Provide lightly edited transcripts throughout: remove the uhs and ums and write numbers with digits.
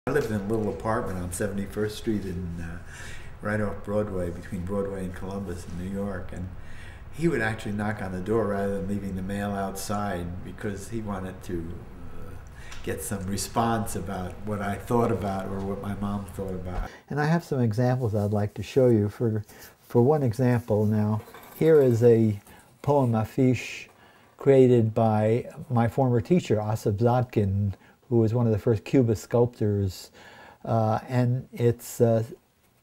I lived in a little apartment on 71st Street right off Broadway, between Broadway and Columbus in New York. And he would actually knock on the door rather than leaving the mail outside because he wanted to get some response about what I thought about or what my mom thought about. And I have some examples I'd like to show you. For one example now, here is a poem affiche created by my former teacher, Asif Zatkin, who was one of the first Cubist sculptors. And it's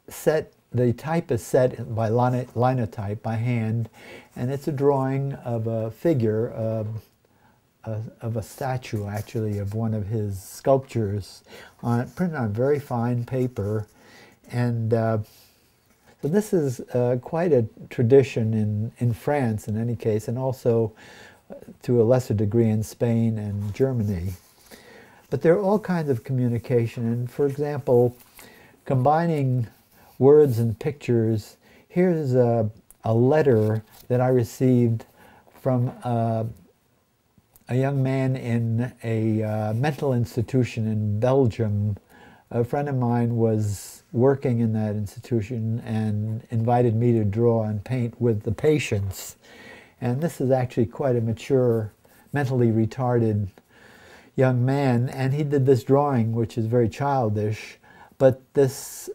set, the type is set by linotype, by hand, and it's a drawing of a figure, of a statue, actually, of one of his sculptures, printed on very fine paper. And so this is quite a tradition in France, in any case, and also to a lesser degree in Spain and Germany. But there are all kinds of communication, and for example, combining words and pictures. Here's a letter that I received from a young man in a mental institution in Belgium. A friend of mine was working in that institution and invited me to draw and paint with the patients. And this is actually quite a mature, mentally retarded young man, and he did this drawing, which is very childish, but this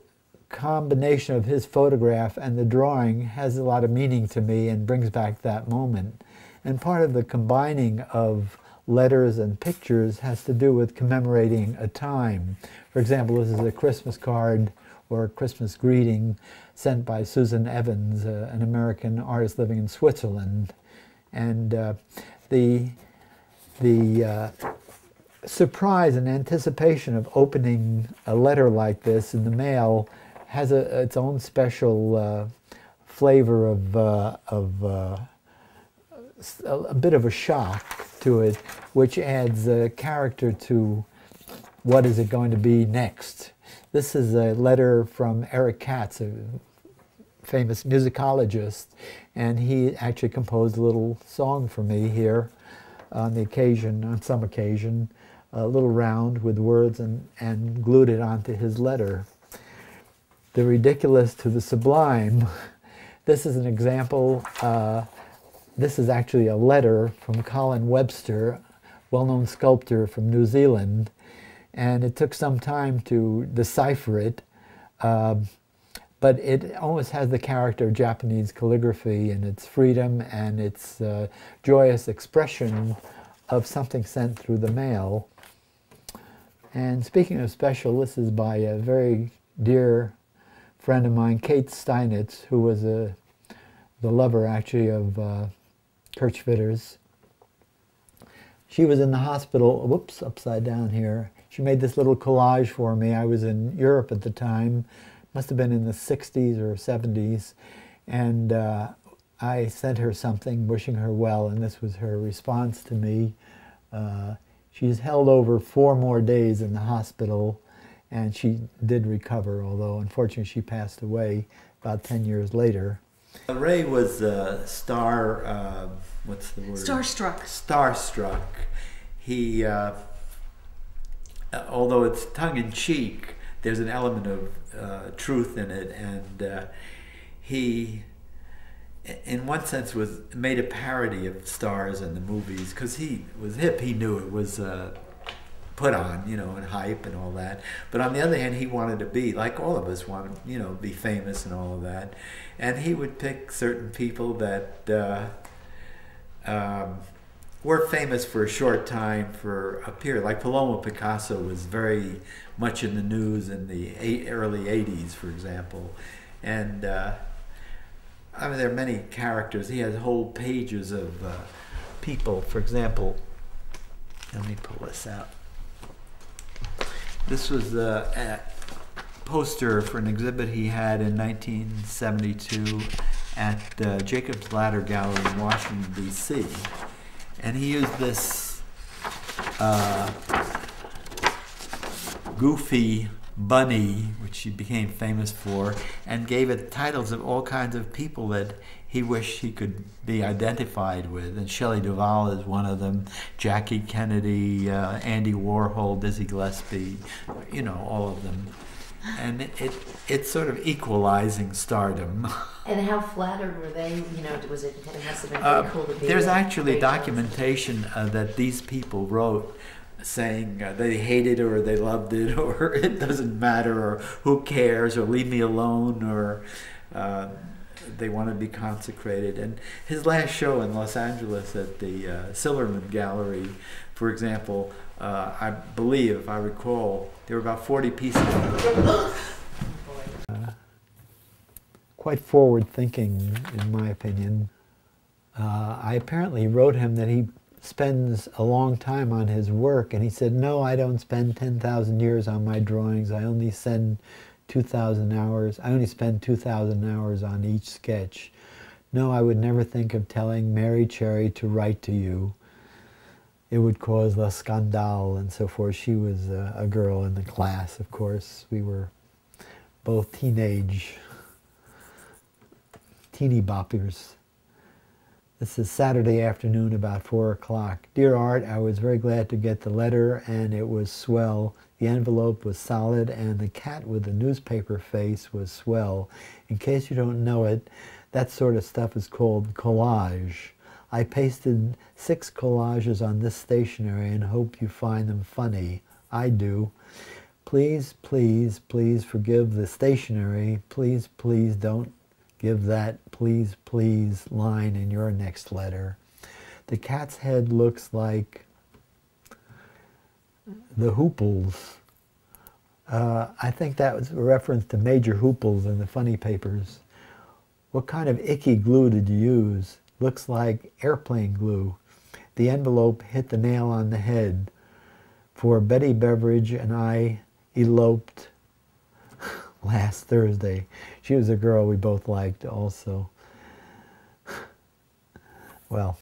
combination of his photograph and the drawing has a lot of meaning to me and brings back that moment. And part of the combining of letters and pictures has to do with commemorating a time. For example, this is a Christmas card or a Christmas greeting sent by Susan Evans, an American artist living in Switzerland. And the surprise and anticipation of opening a letter like this in the mail has its own special flavor of a bit of a shock to it, which adds a character to what is it going to be next. This is a letter from Eric Katz, a famous musicologist, and he actually composed a little song for me here on some occasion, a little round with words, and glued it onto his letter. The ridiculous to the sublime. This is an example. This is actually a letter from Colin Webster, well-known sculptor from New Zealand, and it took some time to decipher it, but it almost has the character of Japanese calligraphy in its freedom and its joyous expression of something sent through the mail. And speaking of special, this is by a very dear friend of mine, Kate Steinitz, who was the lover, actually, of Kurt Schwitters. She was in the hospital, whoops, upside down here. She made this little collage for me. I was in Europe at the time, must have been in the 60s or 70s, and I sent her something wishing her well, and this was her response to me. She's held over 4 more days in the hospital, and she did recover, although unfortunately she passed away about 10 years later. Ray was what's the word? Starstruck. Starstruck. He, although it's tongue-in-cheek, there's an element of truth in it, and he, in one sense, made a parody of stars in the movies, because he was hip. He knew it was put on, you know, and hype and all that. But on the other hand, he wanted to be, like all of us want to, you know, be famous and all of that. And he would pick certain people that were famous for a short time, for a period. Like Paloma Picasso was very much in the news in the early 80s, for example. And I mean, there are many characters. He has whole pages of people. For example, let me pull this out. This was a poster for an exhibit he had in 1972 at the Jacob's Ladder Gallery in Washington, D.C. And he used this goofy Bunny, which she became famous for, and gave it titles of all kinds of people that he wished he could be identified with. And Shelley Duvall is one of them, Jackie Kennedy, Andy Warhol, Dizzy Gillespie, you know, all of them. And it's sort of equalizing stardom. And how flattered were they? You know, it must have been very cool to be There's actually documentation that these people wrote saying they hated it or they loved it or it doesn't matter or who cares or leave me alone or they want to be consecrated. And his last show in Los Angeles at the Silverman Gallery, for example, I believe, if I recall, there were about 40 pieces. Quite forward-thinking, in my opinion. I apparently wrote him that he spends a long time on his work, and he said, no, I don't spend 10,000 years on my drawings. I only spend 2,000 hours. I only spend 2,000 hours on each sketch. No, I would never think of telling Mary Cherry to write to you. It would cause the scandale and so forth. She was a girl in the class, of course. We were both teeny boppers. This is Saturday afternoon, about 4 o'clock. Dear Art, I was very glad to get the letter, and it was swell. The envelope was solid, and the cat with the newspaper face was swell. In case you don't know it, that sort of stuff is called collage. I pasted 6 collages on this stationery and hope you find them funny. I do. Please, please, please forgive the stationery. Please, please don't give that please, please line in your next letter. The cat's head looks like the Hooples. I think that was a reference to Major Hooples in the funny papers. What kind of icky glue did you use? Looks like airplane glue. The envelope hit the nail on the head. For Betty Beveridge and I eloped last Thursday. She was a girl we both liked also. Well.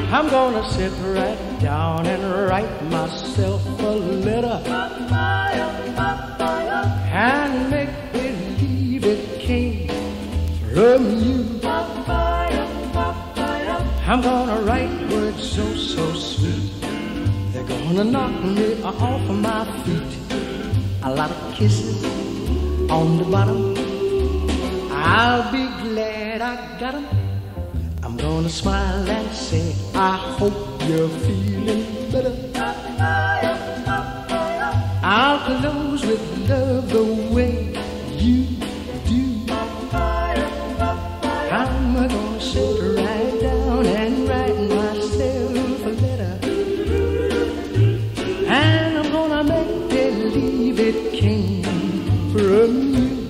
I'm gonna sit right down and write myself a letter and make believe it came from you. I'm gonna write words so, so sweet. They're gonna knock me off of my feet. A lot of kisses on the bottom. I'll be glad I got 'em. I'm gonna smile and say, I hope you're feeling better. I'll close with love the way you do. I'm gonna sit right down and write myself a letter. And I'm gonna make believe it came from you.